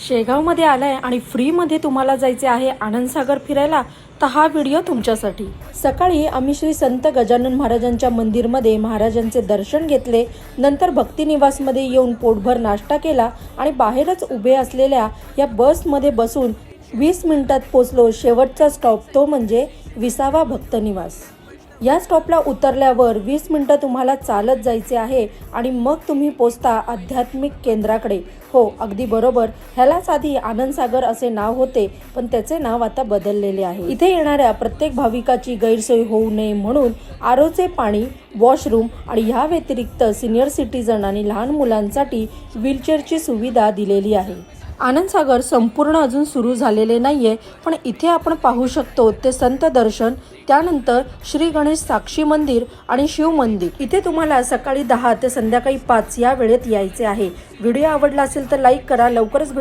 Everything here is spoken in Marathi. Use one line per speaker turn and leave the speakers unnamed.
शेगावमध्ये आलाय आणि फ्रीमध्ये तुम्हाला जायचे आहे आनंदसागर फिरायला, तर हा व्हिडिओ तुमच्यासाठी। सकाळी आम्ही श्री संत गजानन महाराजांच्या मंदिरमध्ये महाराजांचे दर्शन घेतले। नंतर भक्तिनिवासमध्ये येऊन पोटभर नाश्ता केला आणि बाहेरच उभे असलेल्या या बसमध्ये बसून 20 मिनिटात पोहोचलो शेवटचा स्टॉप, तो म्हणजे विसावा भक्तनिवास। या स्टॉपला उतरल्यावर 20 मिनिटं तुम्हाला चालत जायचे आहे आणि मग तुम्ही पोहोचता आध्यात्मिक केंद्राकडे। हो, अगदी बरोबर, ह्यालाच आधी आनंदसागर असे नाव होते, पण त्याचे नाव आता बदललेले आहे। इथे येणाऱ्या प्रत्येक भाविकाची गैरसोय होऊ नये म्हणून आरोचे पाणी, वॉशरूम आणि ह्या व्यतिरिक्त सिनियर सिटीजन आणि लहान मुलांसाठी व्हीलचेअरची सुविधा दिलेली आहे। आनंदसागर संपूर्ण अजून सुरू झालेले नाहीये, पण इथे आपण पाहू शकतो ते संत दर्शन, त्यानंतर श्री गणेश साक्षी मंदिर आणि शिव मंदिर। इथे तुम्हाला सकाळी 10 ते संध्याकाळी 5 या वेळेत यायचे आहे। व्हिडिओ आवडला असेल तर लाईक करा। लवकरच